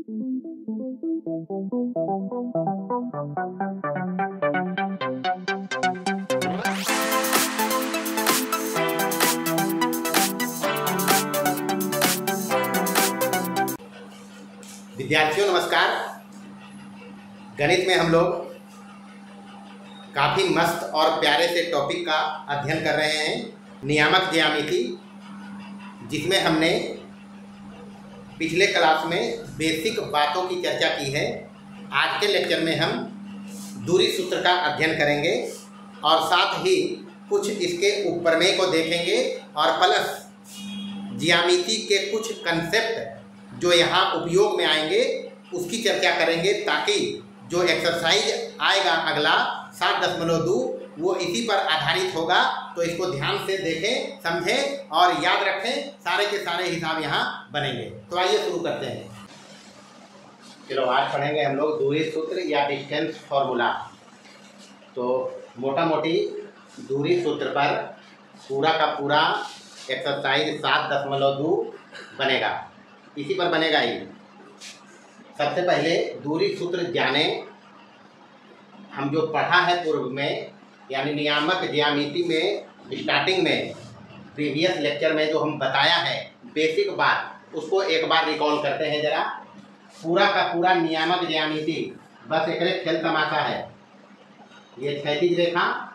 विद्यार्थियों नमस्कार। गणित में हम लोग काफ़ी मस्त और प्यारे से टॉपिक का अध्ययन कर रहे हैं, नियामक ज्यामिति, जिसमें हमने पिछले क्लास में बेसिक बातों की चर्चा की है। आज के लेक्चर में हम दूरी सूत्र का अध्ययन करेंगे और साथ ही कुछ इसके उपप्रमेय को देखेंगे और प्लस ज्यामिति के कुछ कंसेप्ट जो यहाँ उपयोग में आएंगे उसकी चर्चा करेंगे, ताकि जो एक्सरसाइज आएगा अगला 7.2 वो इसी पर आधारित होगा। तो इसको ध्यान से देखें, समझें और याद रखें, सारे के सारे हिसाब यहाँ बनेंगे। तो आइए शुरू करते हैं। चलो आज पढ़ेंगे हम लोग दूरी सूत्र या डिस्टेंस फॉर्मूला। तो मोटा मोटी दूरी सूत्र पर पूरा का पूरा एक्सरसाइज 7.2 बनेगा, इसी पर बनेगा ही। सबसे पहले दूरी सूत्र जाने। हम जो पढ़ा है पूर्व में, यानी नियामक ज्यामिति में स्टार्टिंग में प्रीवियस लेक्चर में जो हम बताया है बेसिक बात, उसको एक बार रिकॉल करते हैं जरा। पूरा का पूरा नियामक ज्यामिति बस एक खेल तमाशा है। ये क्षैतिज रेखा,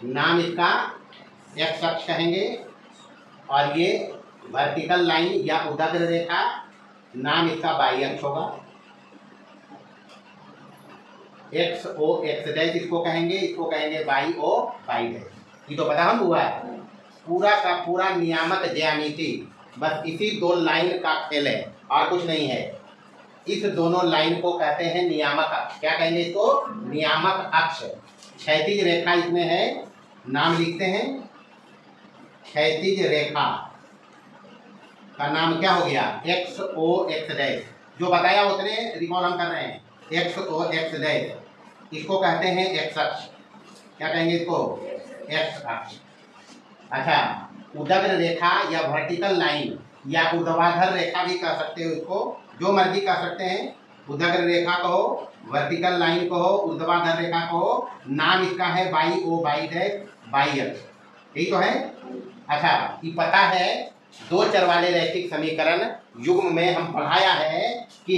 नाम इसका एक्स अक्ष कहेंगे, और ये वर्टिकल लाइन या उदग्र रेखा, नाम इसका वाई अक्ष होगा। एक्स ओ एक्स डैश इसको कहेंगे, इसको कहेंगे वाई ओ वाई डैश। ये तो पता हम हुआ है। पूरा का पूरा नियामक ज्यामिति बस इसी दो लाइन का खेल है और कुछ नहीं है। इस दोनों लाइन को कहते हैं नियामक अक्ष। क्या कहेंगे इसको? नियामक अक्ष। क्षैतिज रेखा इसमें है, नाम लिखते हैं क्षैतिज रेखा का नाम क्या हो गया? एक्स ओ एक्स डैश। जो बताया उतने रिकॉल हम कर रहे हैं। एक्स ओ एक्स डैश इसको कहते हैं एक्स अक्ष। क्या कहेंगे इसको? एक्स अक्ष। अच्छा, उदग्र रेखा या वर्टिकल लाइन या ऊर्ध्वाधर रेखा भी कह सकते हो इसको, जो मर्जी कह सकते हैं। उदग्र रेखा कहो, वर्टिकल लाइन कहो, ऊर्ध्वाधर रेखा कहो, नाम इसका है y o y dash y अक्ष। यही तो है। अच्छा, ये पता है दो चर वाले रैखिक समीकरण युग्म में हम पढ़ाया है कि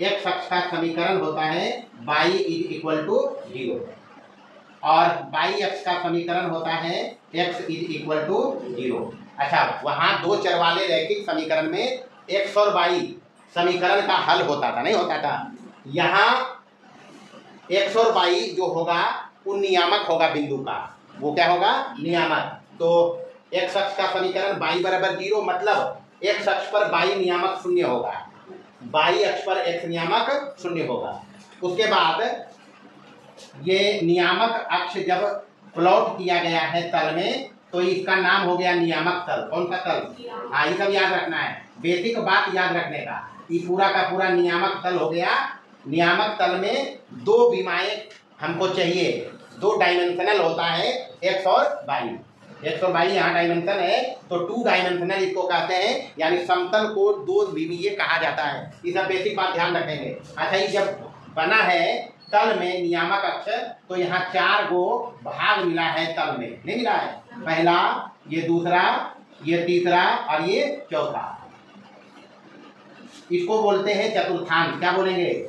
एक्स अक्ष का समीकरण होता है y = 0 और y अक्ष का समीकरण होता है x = 0। अच्छा, वहाँ दो चर वाले रैखिक समीकरण में x और y समीकरण का हल होता था, नहीं होता था। यहाँ x और y जो होगा वो नियामक होगा बिंदु का। वो क्या होगा? नियामक। तो एक्स अक्ष का समीकरण y = 0, मतलब एक्स अक्ष पर y नियामक 0 होगा, y अक्ष पर x नियामक 0 होगा। उसके बाद ये नियामक अक्ष जब प्लॉट किया गया है तल में, तो इसका नाम हो गया नियामक तल। कौन सा तल? हाँ, ये सब याद रखना है, बेसिक बात याद रखने का। ये पूरा का पूरा नियामक तल हो गया। नियामक तल में दो विमाएं हमको चाहिए, दो डायमेंशनल होता है एक्स और वाई। एक्स और वाई यहाँ डायमेंशन है, तो 2 डायमेंशनल इसको कहते हैं, यानी समतल को दो विमीय कहा जाता है। ये सब बेसिक बात ध्यान रखेंगे। अच्छा, ये जब बना है तल में नियामक अक्ष, तो यहाँ 4 गो भाग मिला है तल में, नहीं मिला है? पहला, ये दूसरा, ये तीसरा और ये चौथा। इसको बोलते हैं चतुर्थांश। क्या बोलेंगे?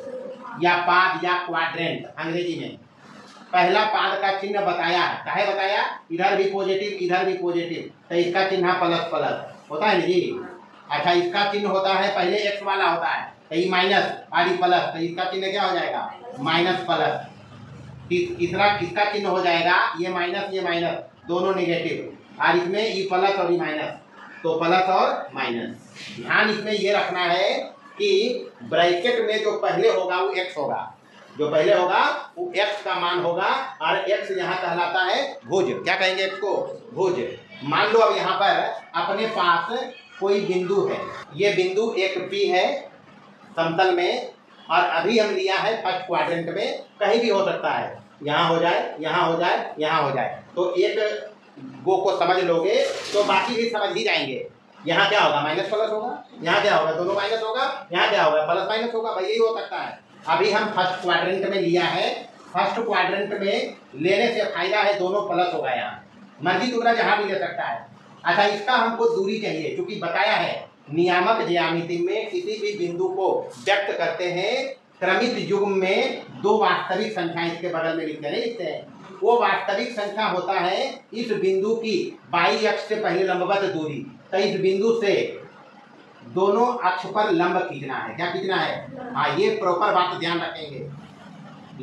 या पाद या क्वाड्रेंट अंग्रेजी में। पहला पाद का चिन्ह बताया, काहे बताया? इधर भी पॉजिटिव, इधर भी पॉजिटिव, तो इसका चिन्ह प्लस प्लस होता है जी। अच्छा, इसका चिन्ह होता है, पहले एक्स वाला होता है तो ये माइनस और ये प्लस, तो इसका चिन्ह क्या हो जाएगा? Minus plus. तीसरा इसका चिन्ह हो जाएगा ये माइनस दोनों नेगेटिव, और इसमें ये प्लस और ये माइनस, तो प्लस और माइनस। ध्यान इसमें ये रखना है कि ब्रैकेट में जो पहले होगा वो एक्स होगा, जो पहले होगा वो x का मान होगा, और x यहाँ कहलाता है भुज। क्या कहेंगे x को? भुज। मान लो अब यहाँ पर अपने पास कोई बिंदु है, ये बिंदु एक P है समतल में, और अभी हम लिया है फर्स्ट क्वाड्रेंट में। कहीं भी हो सकता है, यहाँ हो जाए, यहाँ हो जाए, यहाँ हो जाए। तो एक गो को समझ लोगे तो बाकी भी समझ ही जाएंगे। यहाँ क्या होगा, माइनस प्लस होगा, यहाँ क्या होगा, दोनों माइनस होगा, यहाँ क्या होगा, प्लस माइनस होगा। भाई यही हो सकता है। अभी हम फर्स्ट क्वाड्रेंट में लिया है, फर्स्ट क्वाड्रेंट में लेने से फायदा है दोनों प्लस होगा, यहाँ मर्जी दूसरा जहाँ भी ले सकता है। अच्छा, इसका हमको दूरी चाहिए, क्योंकि बताया है नियामक ज्यामिति में किसी भी बिंदु को व्यक्त करते हैं क्रमित युग्म में दो वास्तविक संख्या इसके बगल में लिखते हैं। वो वास्तविक संख्या होता है इस बिंदु की बाई अक्ष से पहले लंबवत दूरी। तो इस बिंदु से दोनों अक्ष पर लंब खींचना है। क्या खींचना है? हाँ, ये प्रॉपर बात ध्यान रखेंगे।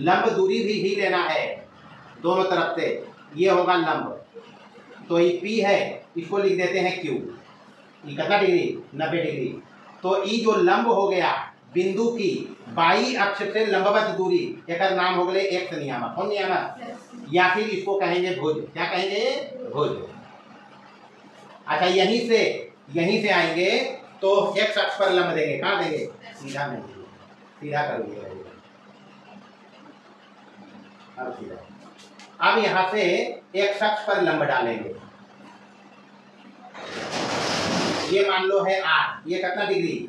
लंब दूरी भी ही लेना है दोनों तरफ से। ये होगा लंब, तो ये पी है, इसको लिख देते हैं क्यू। ये कितना डिग्री? 90 डिग्री। तो ये जो लंब हो गया बिंदु की बाई अक्ष से लंबवत दूरी, एक नाम हो गए एक्स नियामक। कौन नियामक? या फिर इसको कहेंगे भुज। क्या कहेंगे? भुज। अच्छा, यहीं से आएंगे तो एक्स अक्ष पर लंब देंगे। कहाँ देंगे? सीधा नहीं, सीधा करोगे। अब सीधा, अब यहाँ से एक्स अक्ष पर लंब डालेंगे। ये मान लो है आर, ये कितना डिग्री?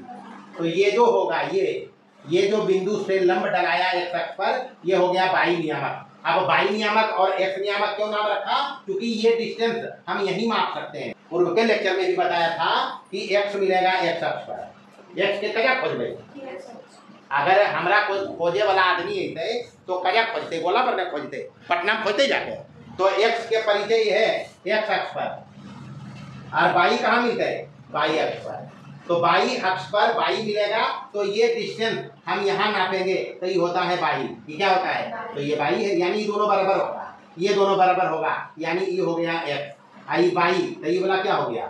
तो ये जो होगा, ये जो बिंदु से लंब डलाया एक्स अक्ष पर, ये हो गया बाई नियामक। अब बाई नियामक और एक्स नियामक क्यों नाम रखा? क्योंकि ये डिस्टेंस हम यही माप सकते हैं। पूर्व के लेक्चर में भी बताया था कि एक्स मिलेगा एक्स अक्ष पर। एक्स के क्या खोजबे? अगर हमारा कोई खोजे वाला आदमी है तो क्या खोजते? बोला पर नहीं खोजते, पटना में खोजते जाके। तो एक्स के परिचय है एक्स अक्ष पर, और बाई कहाँ मिलता है? बाई अक्ष पर। तो बाई अक्ष पर बाई मिलेगा, तो ये डिस्टेंस हम यहाँ नापेंगे तो ये होता है बाई। ये क्या होता है? तो ये बाई है, यानी ये दोनों बराबर होगा, ये दोनों बराबर होगा, यानी ये हो गया एक्स, आई बाई, तो ये वाला क्या हो गया?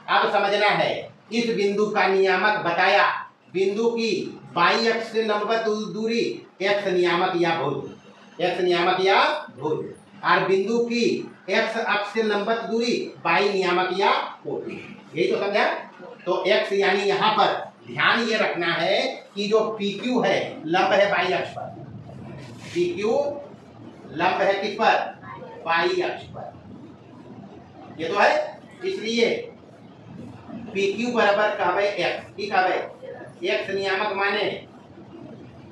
अब समझना है, इस बिंदु का नियामक बताया, बिंदु की बाई अक्ष से लंबवत दूरी एक्स नियामक या भुज, एक्स नियामक या भुज, और बिंदु की एक्स अक्ष से लंबवत दूरी बाई नियामक या कोटि। यही तो समझा? तो एक्स यानी यहाँ पर ध्यान ये रखना है कि जो पी क्यू है लंब है बाई अक्ष पर, पी क्यू लंब है किस पर? बाई अक्ष पर। ये तो है, इसलिए पी क्यू बराबर कहवे एक्स, की कहवे एक्स नियामक माने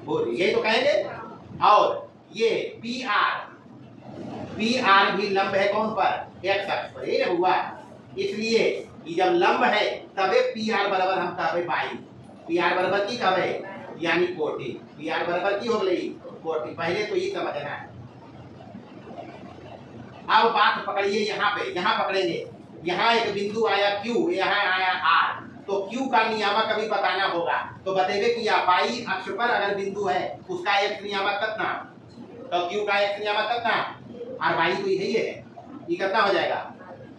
भुज, यही तो कहेंगे। और ये पी आर भी लंब है कौन पर? एक्स अक्ष पर, यही हुआ। इसलिए ये जब लंब है तबे पी आर बराबर हम कहवे बाई, पी आर बराबर की कहवे यानी कोटि, पी आर बराबर की हो गई कोटि। पहले तो ये समझना है। अब बात पकड़िए यहाँ पे, यहाँ पकड़ेंगे, यहाँ एक बिंदु आया क्यू, यहाँ आया आर, तो क्यू का नियामक अभी बताना होगा। तो बतेबे कि बाई अक्ष पर अगर बिंदु है उसका एक्स नियामक कितना, तो क्यू का एक्स नियामक कितना, और बाई तो यही है, ये कितना हो जाएगा?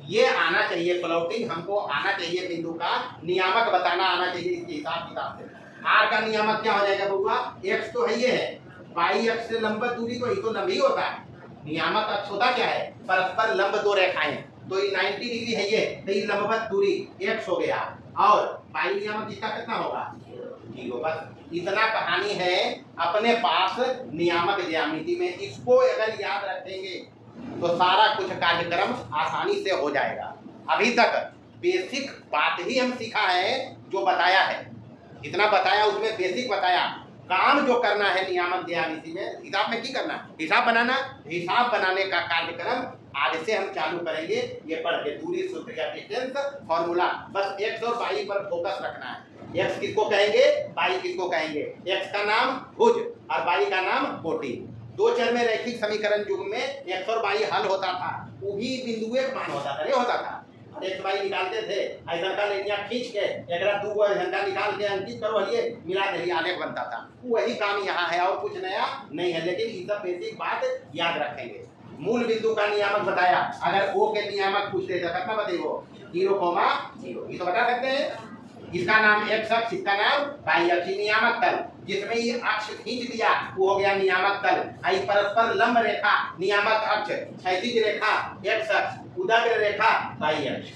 ये आना चाहिए, प्लॉटिंग हमको आना चाहिए, बिंदु का नियामक बताना आना चाहिए इसके हिसाब किताब से। आर का नियामक क्या हो जाएगा बउआ? एक्स तो है, ये है, बाई अक्ष से लंबवत दूरी तो ये तो लंब ही होता है। नियामक अक्ष होता क्या है? परस्पर लंब दो रेखाएं, तो ये 90 डिग्री है, ये तो ये लंबवत दूरी एक्स हो गया, और बाई नियामक इसका कितना होगा? 0। बस इतना कहानी है अपने पास नियामक ज्यामिति में। इसको अगर याद रखेंगे तो सारा कुछ कार्यक्रम आसानी से हो जाएगा। अभी तक बेसिक बात ही हम सीखा है, जो बताया है, इतना बताया उसमें बेसिक बताया। काम जो करना है नियामक ज्यामिति में, हिसाब में की करना, हिसाब बनाना, हिसाब बनाने का कार्यक्रम आज से हम चालू करेंगे। ये पढ़ के दूरी सूत्र या डिस्टेंस फॉर्मूला, बस एक्स और बाई पर फोकस रखना है। एक्स किसको कहेंगे, बाई किसको कहेंगे? एक्स का नाम भुज और बाई का नाम कोटि। दो चर में रैखिक समीकरण युग में एक्स और बाई हल होता था, वही बिंदु एक मान होता था, ये होता था। एक्स बाई निकालते थे, ऐसा का लेनिया खींच के एक दू गो झंडा निकाल के अंकित करो, ये मिला दे, आलेख बनता था। वही काम यहाँ है और कुछ नया नहीं है, लेकिन ये सब बेसिक बात याद रखेंगे। मूल बिंदु का नियामक बताया, अगर ओ के नियामक पूछते थे कितना बताइए? 0,0, ये तो बता सकते हैं। इसका नाम एक्स अक्ष, इसका नाम बाई अक्ष, नियामक तल, जिसमें ये अक्ष खींच दिया वो हो गया नियामक तल। आई परस्पर लंब रेखा नियामक अक्ष, क्षैतिज रेखा एक्स अक्ष, उदग्र रेखा बाई अक्ष।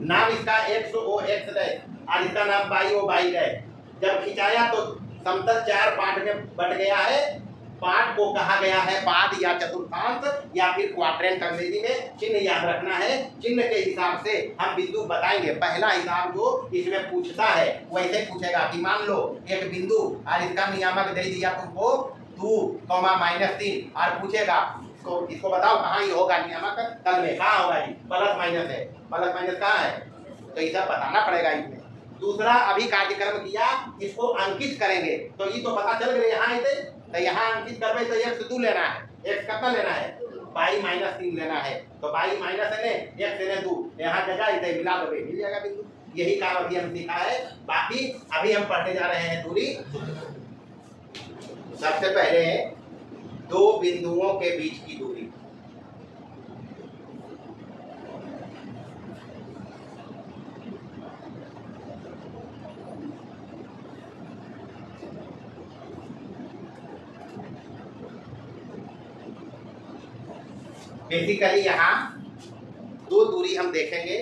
नाम इसका एक्स ओ एक्स है और इसका नाम बाई ओ बाई है। जब खिंचाया तो समतल 4 पार्ट में बट गया है, पार्ट को कहा गया है पाद या चतुर्थांश या फिर क्वाड्रेंट। अंग्रेजी में चिन्ह याद रखना है, चिन्ह के हिसाब से हम बिंदु बताएंगे। पहला हिसाब जो इसमें पूछता है वैसे पूछेगा कि मान लो एक बिंदु और इसका नियामक दे दिया तुमको 2, -3 और पूछेगा इसको बताओ कहाँ ये होगा नियामक तल में, कहाँ होगा जी, प्लस माइनस है, प्लस माइनस कहाँ है, तो ये सब बताना पड़ेगा इसमें। दूसरा अभी कार्यक्रम किया, इसको अंकित करेंगे तो ये तो पता चल गया यहाँ इसे, तो यहाँ अंकित करवे तो x 2 लेना है, x कितना लेना है, y -3 लेना है, तो y माइनस है x लेने 2, यहाँ जगह इसे मिला दो मिल जाएगा बिंदु। यही काम अभी हम सीखा है। बाकी अभी हम पढ़ने जा रहे हैं दूरी। सबसे पहले दो बिंदुओं के बीच की दूरी। बेसिकली यहाँ दो दूरी हम देखेंगे।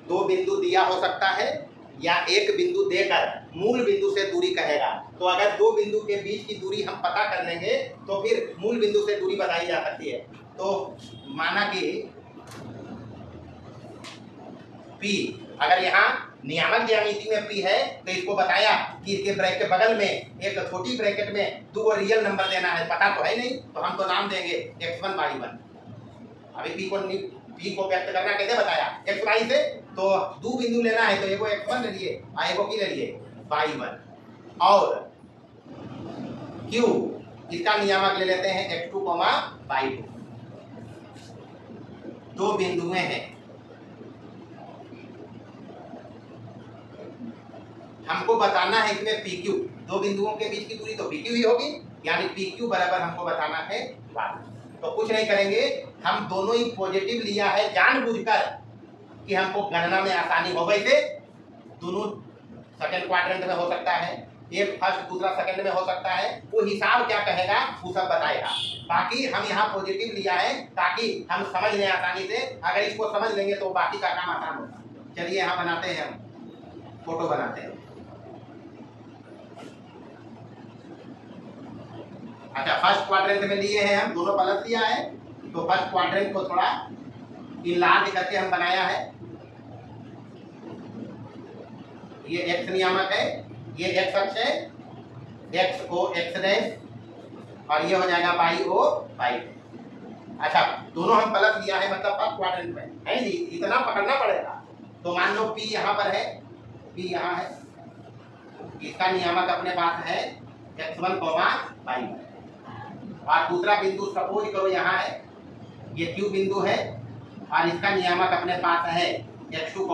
दो बिंदु दिया हो सकता है या एक बिंदु देकर मूल बिंदु से दूरी कहेगा। तो अगर दो बिंदु के बीच की दूरी हम पता कर लेंगे तो फिर मूल बिंदु से दूरी बताई जा सकती है। तो माना कि P, अगर यहाँ नियामक ज्यामिति में P है तो इसको बताया कि इसके ब्रैकेट बगल में एक छोटी ब्रैकेट में दो रियल नंबर देना है, पता तो है नहीं, तो हम तो नाम देंगे x1 y1। अभी P को व्यक्त करना कैसे बताया, x y से, तो दो बिंदु लेना है तो एगो x1 ले लिए और एगो की ले लिए y1। और Q, इसका नियामक ले लेते हैं x2, y2। दो बिंदुएं हैं, हमको बताना है इसमें PQ, दो बिंदुओं के बीच की दूरी तो PQ ही होगी, यानी PQ बराबर हमको बताना है 1। तो कुछ नहीं करेंगे, हम दोनों ही पॉजिटिव लिया है जानबूझकर कि हमको गणना में आसानी हो। वैसे दोनों सेकंड क्वाड्रेंट में हो सकता है, एक फर्स्ट दूसरा सेकंड में हो सकता है, वो हिसाब क्या कहेगा वो सब बताएगा। बाकी हम यहाँ पॉजिटिव लिया है ताकि हम समझ लें आसानी से। अगर इसको समझ लेंगे तो बाकी का काम आसान होगा। चलिए यहाँ बनाते हैं, हम फोटो बनाते हैं। अच्छा, फर्स्ट क्वाड्रेंट में लिए हैं हम, दोनों प्लस लिया है, तो फर्स्ट क्वाड्रेंट को थोड़ा इनलार्ज करके हम बनाया है। ये x नियामक है, ये x अक्ष है, x o x डैश, और ये हो जाएगा y o y। अच्छा, दोनों हम प्लस लिया है मतलब फर्स्ट क्वाड्रेंट में है जी, इतना पकड़ना पड़ेगा। तो मान लो p यहाँ पर है, p यहाँ है, इसका नियामक अपने पास है x1, y1। और दूसरा बिंदु सपोज करो यहाँ है, ये Q बिंदु है और इसका नियामक अपने पास है x2,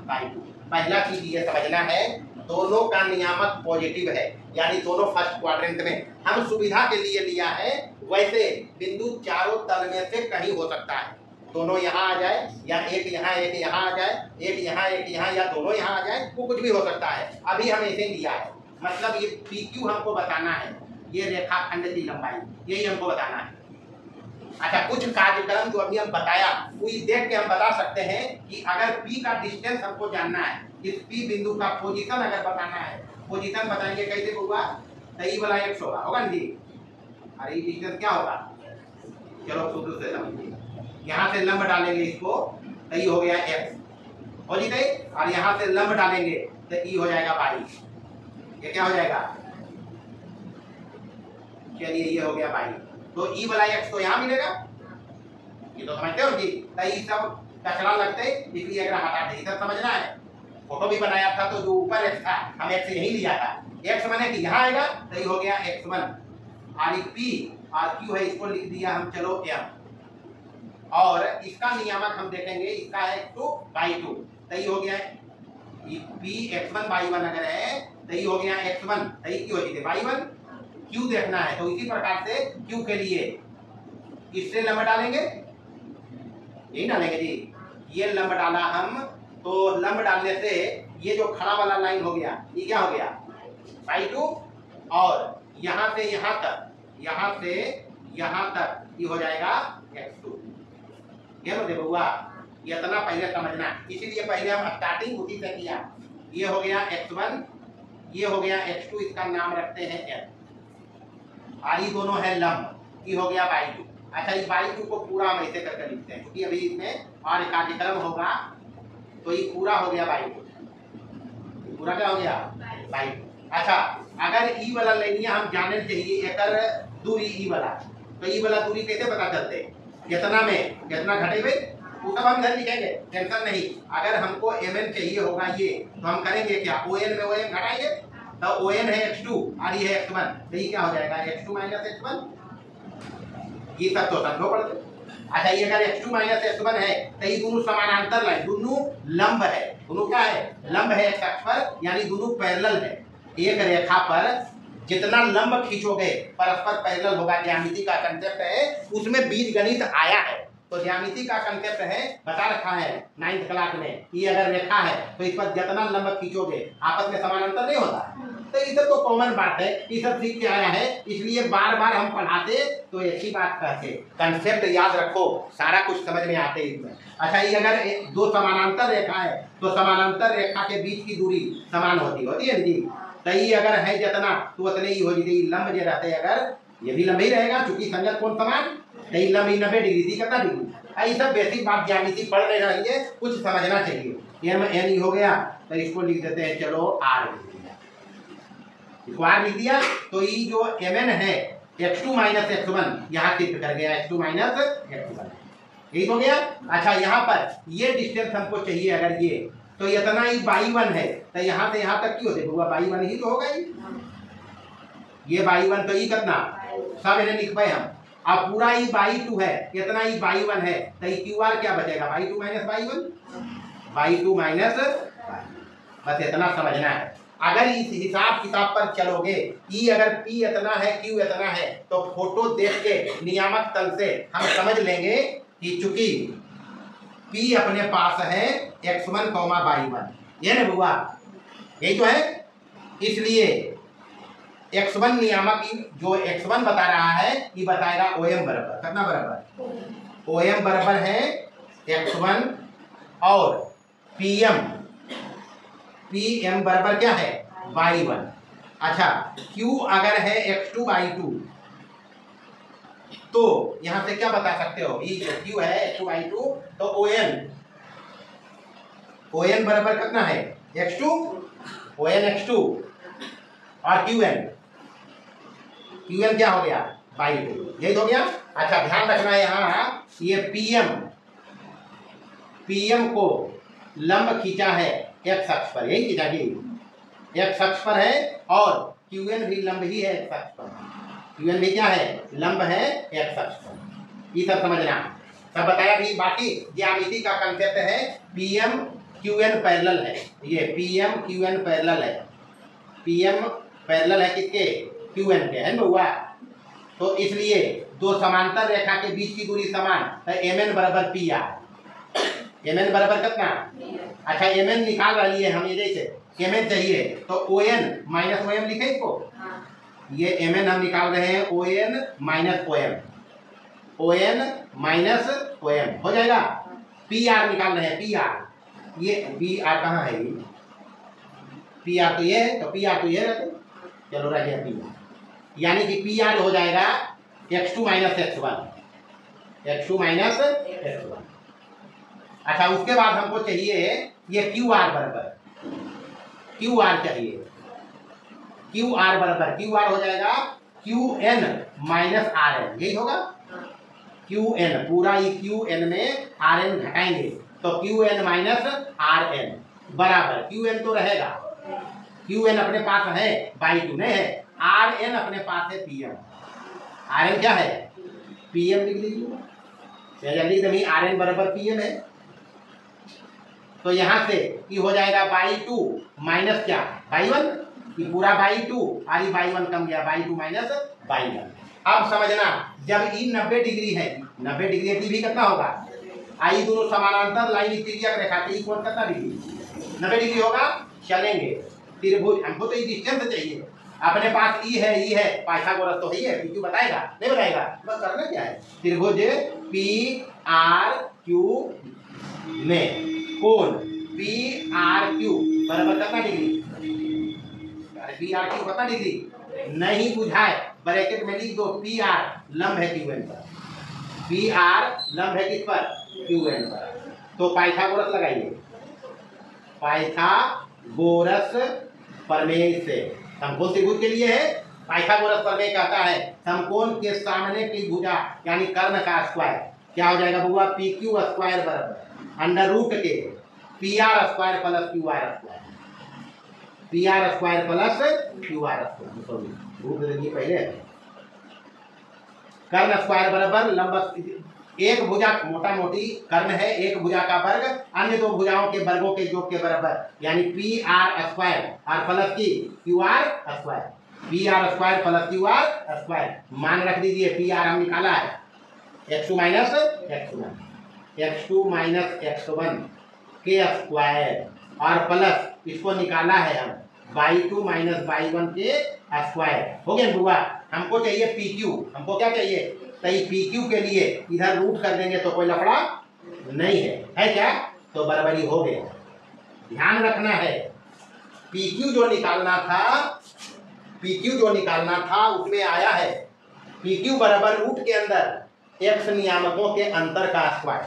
y2। पहला चीज ये समझना है, दोनों का नियामक पॉजिटिव है, यानी दोनों फर्स्ट क्वाड्रेंट में। हम सुविधा के लिए लिया है, वैसे बिंदु चारों तल में से कहीं हो सकता है, दोनों यहाँ आ जाए या एक यहाँ आ जाए, एक यहाँ या दोनों यहाँ आ जाए, वो कुछ भी हो सकता है। अभी हम ऐसे लिया है, मतलब ये PQ हमको बताना है, ये रेखाखंड की लंबाई, यही हमको बताना है। अच्छा, कुछ कार्यक्रम जो अभी हम बताया वही देख के हम बता सकते हैं कि अगर P का डिस्टेंस हमको जानना है, इस P बिंदु का पोजीशन अगर बताना है, पोजीशन बताएंगे कैसे होगा, तो ये वाला x होगा ना जी, अरे ये डिस्टेंस क्या होगा, चलो सूत्र से समझिए। यहाँ से लंब डालेंगे इसको तो ये हो गया x, हो जी गई, और यहाँ से लंब डालेंगे तो ये हो जाएगा y, ये क्या हो जाएगा, चलिए ये हो गया y। तो ई वाला x तो यहाँ मिलेगा, ये तो समझते हो जी, तो ये सब कचरा लगते, इसलिए अगर हटा दे, इधर समझना है। फोटो भी बनाया था तो जो ऊपर x था हम x यही लिया था, x माने कि यहाँ आएगा तो ये हो गया x1, और P और Q है, इसको लिख दिया हम चलो m। और इसका नियामक हम देखेंगे, इसका है x2, y2, तो ये हो गया P x1 y1 अगर है तो ये हो गया x1, तो ये क्यों होगी y1। Q देखना है तो इसी प्रकार से Q के लिए इससे लंब डालेंगे, यही डालेंगे जी, ये लंब डाला हम, तो लंब डालने से ये जो खड़ा वाला लाइन हो गया ये क्या हो गया y2, और यहाँ से यहाँ तक ये हो जाएगा x2। ये लो देखो हुआ, ये इतना पहले समझना, इसीलिए पहले हम स्टार्टिंग उसी से किया। ये हो गया x1, ये हो गया x2, इसका नाम रखते हैं f। और ये दोनों है लंब, ये हो गया बाई टू। अच्छा, ये बाई टू को पूरा हम ऐसे करके लिखते हैं क्योंकि अभी इसमें और कार्यक्रम होगा, तो ये पूरा हो गया बाई टू, पूरा क्या हो गया बाई टू। अच्छा, अगर ई वाला लेनिया हम जाने चाहिए एकर दूरी ई वाला, तो ई वाला दूरी कैसे पता चलते, कितना में कितना घटेबे वो सब हम इधर लिखेंगे, टेंशन नहीं। अगर हमको mn चाहिए होगा ये, तो हम करेंगे क्या, ON में ON घटाएंगे, तो ON है x2 और ये है x1, तो ये क्या हो जाएगा x2 माइनस x1, ये सब तो समझो पड़ते। अच्छा, ये अगर x2 माइनस x1 है तो ये दोनों समानांतर लाइन, दोनों लंब है, दोनों क्या है लंब है x अक्ष पर, यानी दोनों पैरेलल है। एक रेखा पर जितना लंब खींचोगे परस्पर पैरेलल होगा, ज्यामिति का कंसेप्ट है, उसमें बीजगणित आया है। तो ज्यामिति का कंसेप्ट है, बता रखा है 9th क्लास में, ये अगर रेखा है तो इस पर जितना लंब खींचोगे आपस में समानांतर नहीं होता। तो ये सब तो कॉमन बात है, ये सब सीख के आया है, इसलिए बार बार हम पढ़ाते तो ऐसी बात कहते, कंसेप्ट याद रखो, सारा कुछ समझ में आते इसमें। अच्छा, ये अगर दो समानांतर रेखा है तो समानांतर रेखा के बीच की दूरी समान होती है जी, तो ये अगर है जितना तो उतने ही हो जाती, लंब जो रहते हैं अगर ये भी लंबा ही रहेगा, चूंकि संगत कोण समान, तो लंब 90 डिग्री थी, कितना डिग्री। ये सब बेसिक बात ज्यामिति पढ़ रहे रहिए, कुछ समझना चाहिए। एन हो गया तो इसको लिख देते हैं, चलो आर इसको आर लिख दिया, तो ये जो mn है x2 माइनस x1 यहाँ शिफ्ट कर गया, x2 माइनस x1, ठीक हो गया। अच्छा, यहाँ पर ये डिस्टेंस हमको चाहिए, अगर ये तो इतना ही y1 है, तो यहाँ से यहाँ तक क्यों देखूंगा y1 ही तो होगा ही, ये y1 तो ये कितना सब इन्हें लिख पाए हम। अब पूरा ही y2 है, इतना ही y1 है, तो ये QR क्या बचेगा y2 माइनस y2 माइनस, बस इतना समझना है। अगर इस हिसाब किताब पर चलोगे, ई अगर P इतना है Q इतना है, तो फोटो देख के नियामक तल से हम समझ लेंगे कि चूंकि P अपने पास है x1, y1, ये ना बुआ यही तो है, इसलिए x1 नियामक जो x1 बता रहा है ये बताएगा OM बराबर, कितना बराबर, OM बराबर है x1 और PM बराबर क्या है y1। अच्छा, Q अगर है x2 y2, तो यहां से क्या बता सकते हो, ये जो Q है x2 y2, तो ON बराबर कितना है x2, ON x2 और QN क्या हो गया y2, यही हो गया। अच्छा, ध्यान रखना है यहाँ ये PM को लंब खींचा है x अक्ष पर, यही खींचा कि x अक्ष पर है, और QN भी लंब ही है x अक्ष पर, QN भी क्या है लंब है x अक्ष पर, ये सब समझना सब बताया भी। बाकी ज्यामिति का कंसेप्ट है PM QN पैरेलल है, ये PM QN पैरेलल है, PM पैरेलल है किसके QN के, है ना हुआ। तो इसलिए दो समांतर रेखा के बीच की दूरी समान, तो mn बराबर PR, mn बराबर कितना। अच्छा, mn निकाल रही है हम, ये जैसे mn चाहिए तो ON माइनस OM लिखे इसको, ये mn हम निकाल रहे हैं ON minus ON minus OM हो जाएगा। PR निकाल रहे हैं, PR ये PR कहाँ है, ये PR तो ये है, तो PR तो ये रहते, चलो रह गया PR, यानी कि PR हो जाएगा x2 माइनस x1, अच्छा, उसके बाद हमको चाहिए ये QR बराबर, QR चाहिए, QR बराबर, QR हो जाएगा QN माइनस RN, यही होगा QN, पूरा ये QN में RN घटाएंगे, तो QN माइनस RN बराबर, QN तो रहेगा, QN अपने पास है y2 नहीं है, RN अपने पास है PM, RN क्या है PM लिख लीजिए, जल्दी जमीन RN बराबर PM है, तो यहाँ से ये हो जाएगा y2 माइनस क्या y1, ये पूरा y2 और ये y1 कम गया, y2 माइनस y1। अब समझना, जब ये 90 डिग्री है, 90 डिग्री की भी कितना होगा, आई दोनों समानांतर लाइन तिर्यक रेखा की कोण कितना डिग्री, 90 डिग्री होगा। चलेंगे त्रिभुज, हमको तो ये डिस्टेंस चाहिए, अपने पास ई है पाइथागोरस तो ही है, क्यों बताएगा नहीं बताएगा, बस करना क्या है, त्रिभुज PRQ में कोण PRQ बराबर कितना डिग्री, पी आर क्यू कितना डिग्री, नहीं बुझाए ब्रैकेट में लिख दो पी आर लंब है क्यू एन पर, पी आर लंब है किस पर, क्यू एन पर। तो पाइथागोरस लगाइए, पाइथागोरस प्रमेय से समकोण त्रिभुज के लिए है। पाइथागोरस प्रमेय कहता है समकोण के सामने की भुजा यानी कर्ण का स्क्वायर क्या हो जाएगा बुआ, पी क्यू स्क्वायर बराबर अंडर रूट के P R square plus Q R square, P R square plus Q R square, sorry root दे दिए पहले, कर्ण स्क्वायर बराबर लंब, एक भुजा मोटा मोटी कर्ण है, एक भुजा का वर्ग अन्य दो भुजाओं के वर्गों के योग के बराबर यानी पी आर स्क्वायर और प्लस की Q R square, P R square plus Q R square. मान रख दीजिए पी आर हम निकाला है x2 minus x1, x2 minus x1 के स्क्वायर और प्लस इसको निकाला है हम y2 माइनस y1 के स्क्वायर। हो गया बुआ, हमको चाहिए पी क्यू, हमको क्या चाहिए, तो पी क्यू के लिए इधर रूट कर देंगे तो कोई लफड़ा नहीं है क्या, तो बराबरी हो गया। ध्यान रखना है पी क्यू जो निकालना था, पी क्यू जो निकालना था उसमें आया है पी क्यू बराबर रूट के अंदर एक्स नियामकों के अंतर का स्क्वायर,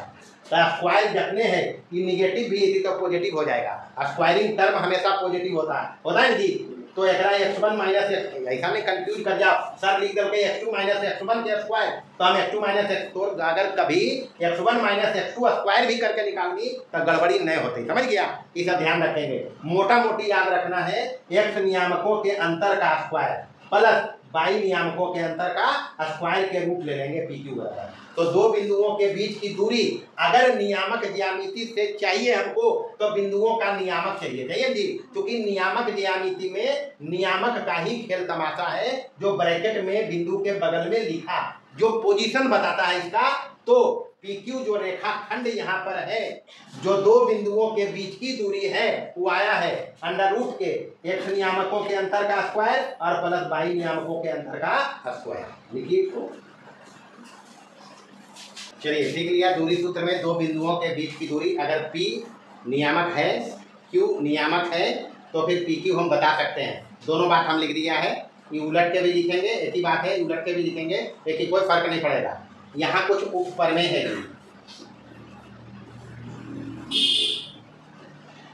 तो स्क्वायर रखने हैं कि निगेटिव भी यदि तो पॉजिटिव हो जाएगा, स्क्वायरिंग टर्म हमेशा पॉजिटिव होता है ना जी। तो एकरा x1 माइनस ऐसा नहीं कंफ्यूज कर जाओ, सर लिख दो x2 माइनस x1 के स्क्वायर, तो हम x2 माइनस x, तो अगर कभी x1 माइनस x2 स्क्वायर भी करके निकालनी तो गड़बड़ी नहीं होती, समझ गया, इसका ध्यान रखेंगे। मोटा मोटी याद रखना है x नियामकों के अंतर का स्क्वायर प्लस y नियामकों के अंतर का स्क्वायर के रूप ले लेंगे पी क्यू बराबर। तो दो बिंदुओं के बीच की दूरी अगर नियामक ज्यामिति से चाहिए हमको तो बिंदुओं का नियामक चाहिए जी, क्योंकि नियामक ज्यामिति में नियामक का ही खेल तमाशा है जो ब्रैकेट में बिंदु के बगल में लिखा जो पोजीशन बताता है इसका। तो पी क्यू जो रेखाखंड यहाँ पर है जो दो बिंदुओं के बीच की दूरी है वो आया है अंडर रूट के एक्स नियामकों के अंतर का स्क्वायर और प्लस वाई नियामकों के अंतर का स्क्वायर, लिखिए इसको। चलिए सीख लिया, दूरी सूत्र में दो बिंदुओं के बीच की दूरी अगर P नियामक है Q नियामक है तो फिर पी क्यू हम बता सकते हैं। दोनों बात हम लिख दिया है, ये उलट के भी लिखेंगे, एक ही बात है, उलट के भी लिखेंगे, लेकिन कोई फर्क नहीं पड़ेगा। यहाँ कुछ उपप्रमेय है,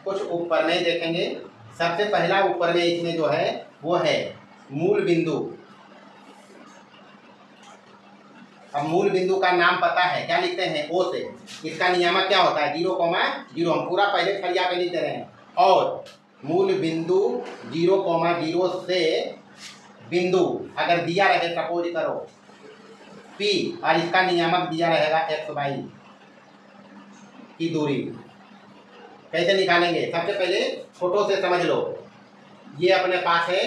कुछ उपप्रमेय देखेंगे। सबसे पहला उपप्रमेय इसमें जो है वो है मूल बिंदु। अब मूल बिंदु का नाम पता है, क्या लिखते हैं ओ से, इसका नियामक क्या होता है 0,0, हम पूरा पहले फरिया पे लिख दे रहे हैं। और मूल बिंदु 0,0 से बिंदु अगर दिया रहे सपोज करो P और इसका नियामक दिया रहेगा x y की दूरी, कैसे निकालेंगे, सबसे पहले फोटो से समझ लो। ये अपने पास है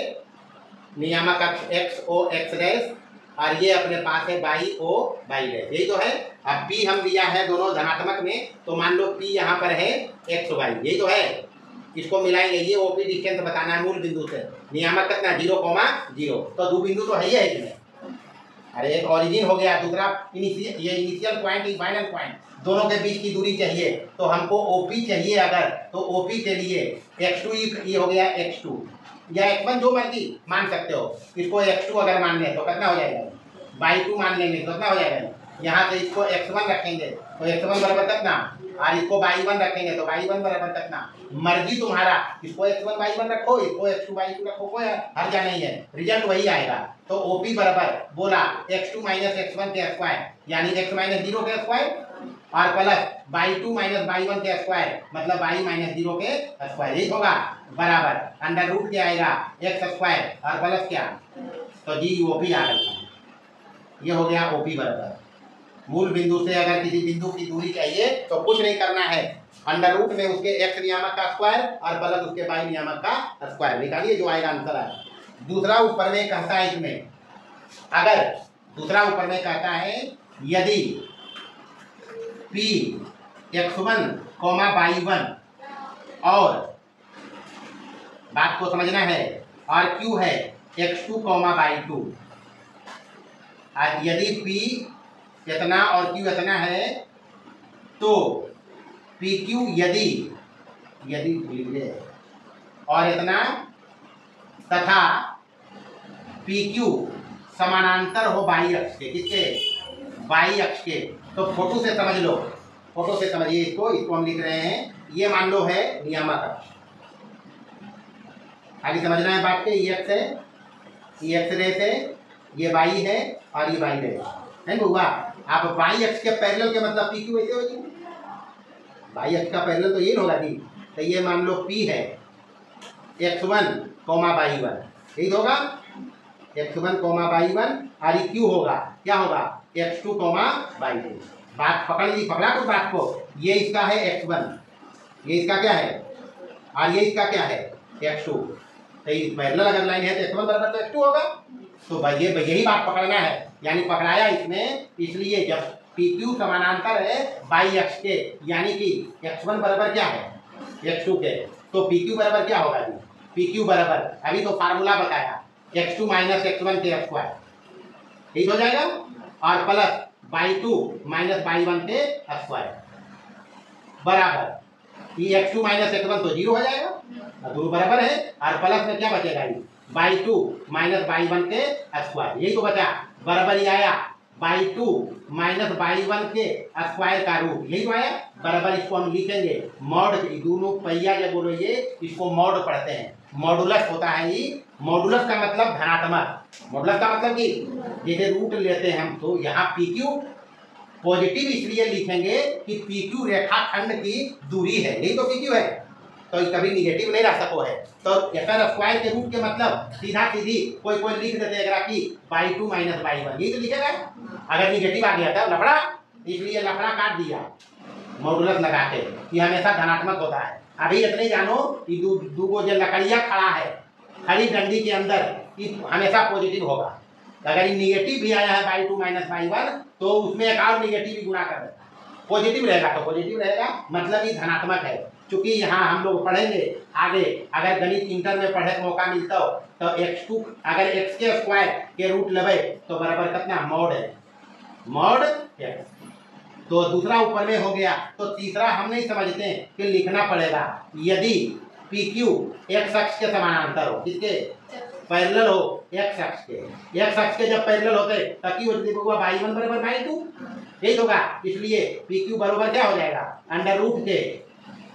नियामक अक्ष x o x डैश और ये अपने पास है y o y डैश, यही तो है। अब P हम दिया है दोनों धनात्मक में, तो मान लो P यहाँ पर है x y, यही तो है। इसको मिलाएंगे, ये ओपी डिस्टेंस बताना है मूल बिंदु से, नियामक कितना 0,0, तो दो बिंदु तो है ही है इसमें। अरे एक ऑरिजिन हो गया, दूसरा ये इनिशियल पॉइंट ये फाइनल पॉइंट, दोनों के बीच की दूरी चाहिए तो हमको ओपी चाहिए अगर, तो ओपी के लिए x2 ये हो गया x2 या x1 जो मर्जी मान सकते हो। इसको x2 अगर मान लें तो कितना हो जाएगा, y2 मान लेंगे तो कितना हो जाएगा। यहाँ से इसको x1 रखेंगे तो x1 बराबर कितना, और इसको y1 रखेंगे तो y1 बराबर कितना, मर्जी तुम्हारा, इसको x1 y1 रखो, इसको x2 y2 रखो, कोई हर्जा नहीं है, रिजल्ट वही आएगा। तो OP बराबर बोला x2 माइनस x1 के स्क्वायर यानी x माइनस 0 के स्क्वायर और प्लस y2 माइनस y1 के स्क्वायर मतलब y माइनस 0 के स्क्वायर, यही होगा बराबर अंडर रूट क्या आएगा x स्क्वायर और प्लस क्या, तो जी OP आ गया। ये हो गया OP बराबर। मूल बिंदु से अगर किसी बिंदु की दूरी चाहिए तो कुछ नहीं करना है, अंडर रूट में उसके x नियामक का स्क्वायर और प्लस उसके y नियामक का स्क्वायर निकालिए, जो आएगा आंसर आएगा। दूसरा उपप्रमेय कहता है इसमें, अगर दूसरा उपप्रमेय कहता है यदि P x1, y1 और बात को समझना है और Q है x2, y2, और यदि P इतना और Q इतना है तो PQ यदि और इतना तथा पी क्यू समानांतर हो बाई अक्ष के, किसके, बाई अक्ष के, तो फोटो से समझ लो, फोटो से समझिए इसको हम लिख रहे हैं, ये मान लो है नियामक अक्ष। आगे समझना है बात के, ये एक्स है, ये एक्स रेस है, ये वाई है और ये वाई रेस है बुआ। आप वाई अक्ष के पैरेलल के मतलब पी क्यू ऐसे होगी, वाई अक्ष का पैरेलल तो ये होगा कि, तो ये मान लो पी है x1 वाई 1, यही होगा x1 वाई 1 और ये क्यू होगा, क्या होगा x2 वाई 2। बात पकड़ ली, पकड़ा कुछ बात को, ये इसका है x1, ये इसका क्या है और ये इसका क्या है x2, तो पैरेलल अगर लाइन है तो x1 बराबर तो x2 होगा। तो भाई ये यही बात पकड़ना है, यानी पकड़ाया इसमें, इसलिए जब PQ समानांतर है बाई अक्ष के, यानी कि x1 बराबर क्या है x2 के, तो PQ बराबर क्या होगा जी, PQ बराबर अभी तो फार्मूला बताया x2 माइनस x1 के स्क्वायर, ठीक हो जाएगा, और प्लस बाई 2 माइनस बाई 1 के स्क्वायर बराबर ये x2 माइनस x1 तो 0 हो जाएगा, दोनों बराबर है, और प्लस में क्या बचेगा ये बाई 2 माइनस बाई 1 के स्क्वायर, यही तो बचा, बराबर ही आया बाई 2 माइनस बाई 1 के स्क्वायर का रूट, यही तो आया बराबर। इसको हम लिखेंगे मॉड, दोनों पहिया जब बोलो ये इसको मॉड पढ़ते हैं, मॉडुलस होता है ये, मॉडुलस का मतलब धनात्मक, मॉडुलस का मतलब कि जैसे रूट लेते हैं हम, तो यहाँ पी क्यू पॉजिटिव इसलिए लिखेंगे कि पी क्यू रेखाखंड की दूरी है, यही तो पी क्यू है, तो कभी निगेटिव नहीं रह सको है, तो एकर स्क्वायर के रूट के मतलब सीधा सीधी कोई कोई लिख देते हैं कि बाई 2 माइनस बाई 1, यही तो लिखेगा, अगर निगेटिव आ गया था लफड़ा, इसलिए लफड़ा काट दिया मॉडुलस लगा के, कि हमेशा धनात्मक होता है। अभी इतने जानो कि दो जो लकड़िया खड़ा है खड़ी डंडी के अंदर, कि हमेशा पॉजिटिव होगा, अगर ये निगेटिव भी आया है बाई 2 माइनस बाई 1 तो उसमें एक और निगेटिव भी गुणा कर दे, पॉजिटिव रहेगा तो पॉजिटिव रहेगा, मतलब ये धनात्मक है। चूंकि यहाँ हम लोग पढ़ेंगे आगे, अगर गणित इंटर में पढ़े का मौका मिलता हो तो x2 अगर x के स्क्वायर के रूट लेवे तो बराबर कितना मॉड है, मॉड x, तो दूसरा ऊपर में हो गया, तो तीसरा हम नहीं समझते हैं कि लिखना पड़ेगा, यदि PQ x अक्ष के समानांतर हो, किसके पैरेलल हो x अक्ष के, x अक्ष के जब पैरेलल होते ताकि वो बाई 1 बराबर बाई 2, यही होगा, इसलिए PQ बराबर क्या हो जाएगा अंडर रूट के,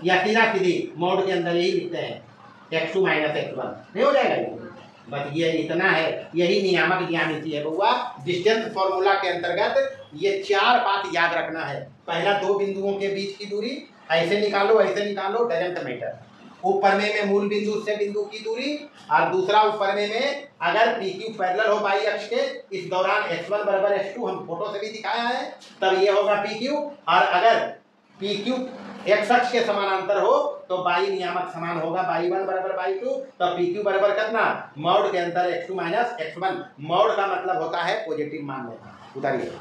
या सीधा सीधी मॉड के अंदर यही लिखते हैं x2 माइनस x1, नहीं हो जाएगा ये, बस ये इतना है, यही नियामक ज्यामिति है बउआ। डिस्टेंस फॉर्मूला के अंतर्गत ये 4 बात याद रखना है, पहला 2 बिंदुओं के बीच की दूरी ऐसे निकालो डजंट मैटर, ऊपर में मूल बिंदु से बिंदु की दूरी, और दूसरा ऊपर में अगर PQ पैरेलल हो बाई अक्ष के, इस दौरान x1 बराबर x2 हम फोटो से भी दिखाया है, तब ये होगा PQ, और अगर PQ x अक्ष के समानांतर हो तो बाई नियामक समान होगा बाई 1 बराबर बाई 2, तो PQ बराबर कितना मॉड के अंदर x2 माइनस x1, मॉड का मतलब होता है पॉजिटिव मान लेना। उतारिए,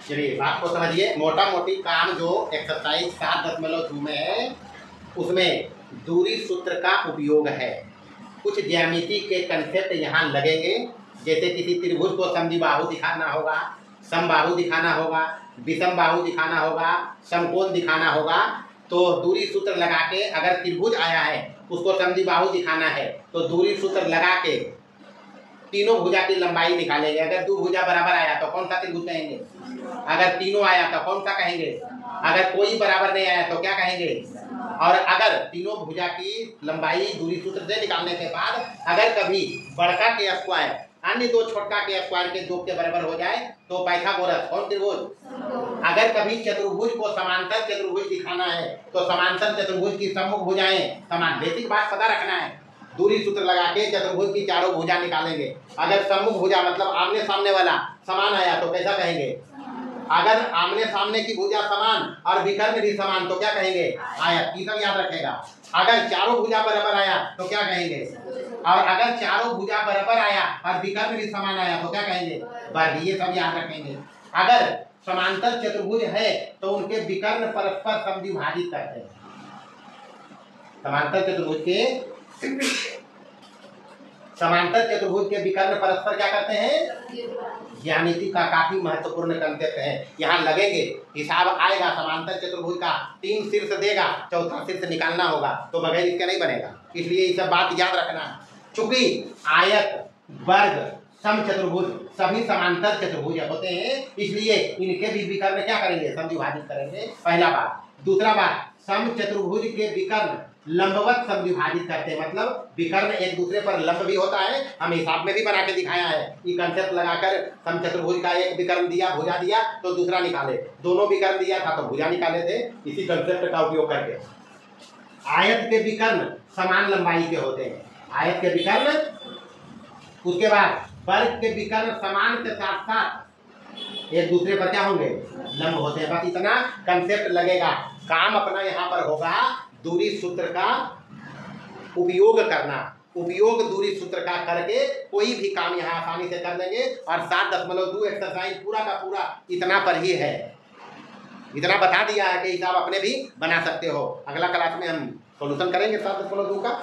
चलिए बात को समझिए, मोटा मोटी काम जो एक्सरसाइज 7.2 में है उसमें दूरी सूत्र का उपयोग है, कुछ ज्यामिति के कंसेप्ट यहाँ लगेंगे, जैसे किसी त्रिभुज को समद्विबाहु दिखाना होगा, समबाहु दिखाना होगा, विषम बाहु दिखाना होगा, समकोण दिखाना होगा, तो दूरी सूत्र लगा के, अगर त्रिभुज आया है उसको समद्विबाहु दिखाना है तो दूरी सूत्र लगा के तीनों भुजा की लंबाई निकालेंगे। अगर 2 भुजा बराबर आया तो कौन सा त्रिभुज कहेंगे, अगर तीनों आया तो कौन सा कहेंगे, अगर कोई बराबर नहीं आया तो क्या कहेंगे, और अगर तीनों भुजा की लंबाई दूरी सूत्र से निकालने के बाद अगर कभी बड़का के स्क्वायर अन्य 2 छोटका के स्क्वायर के योग के बराबर हो जाए तो पाइथागोरस कौन त्रिभुज, अगर कभी चतुर्भुज को समांतर चतुर्भुज दिखाना है तो समांतर चतुर्भुज की सम्मुख भुजाएं समान, बेसिक बात पता रखना है, दूरी सूत्र लगा के चतुर्भुज की चारों भुजा निकालेंगे। अगर सम्मुख भुजा मतलब आमने सामने वाला समान आया तो कैसा कहेंगे, अगर आमने सामने की भुजा समान और विकर्ण भी समान तो क्या कहेंगे आयत, ये सब याद रखेगा। अगर चारों भुजा बराबर आया तो क्या कहेंगे, और अगर चारों भुजा बराबर आया और विकर्ण भी समान आया तो क्या कहेंगे वर्ग, ये सब याद रखेंगे। अगर समांतर चतुर्भुज है तो उनके विकर्ण परस्पर समद्विभाजित करते हैं, समांतर चतुर्भुज के विकर्ण परस्पर क्या करते हैं, ज्यामिति का काफी महत्वपूर्ण कंसेप्ट है, यहाँ लगेंगे, हिसाब आएगा समांतर चतुर्भुज का, 3 शीर्ष देगा, चौथा शीर्ष निकालना होगा, तो बगैर इसके नहीं बनेगा। इसलिए ये सब बात याद रखना। चूंकि आयत, वर्ग, समचतुर्भुज सभी समांतर चतुर्भुज होते हैं, इसलिए इनके भी विकर्ण क्या करेंगे, समद्विभाजित करेंगे, पहला बात। दूसरा बात, समचतुर्भुज के विकर्ण लंबवत समद्विभाजित करते हैं, मतलब विकर्ण एक दूसरे पर लंब भी होता है, हम हिसाब में भी बना के दिखाया है। ये कंसेप्ट लगाकर समचतुर्भुज का एक विकर्ण दिया, भुजा दिया तो दूसरा निकाले, दोनों विकर्ण दिया था तो भुजा निकाले थे, इसी कंसेप्ट का उपयोग करके। आयत के विकर्ण समान लंबाई के होते हैं, आयत के विकर्ण। उसके बाद वर्ग के विकर्ण समान के साथ साथ एक दूसरे पर क्या होंगे, लंब होते हैं। बस इतना कंसेप्ट लगेगा। काम अपना यहाँ पर होगा दूरी सूत्र का उपयोग करना, उपयोग दूरी सूत्र का करके कोई भी काम यहाँ आसानी से कर लेंगे। और 7.2 एक्सरसाइज पूरा का पूरा इतना पर ही है, इतना बता दिया है कि हिसाब अपने भी बना सकते हो। अगला क्लास में हम सॉल्यूशन करेंगे 7.2 का।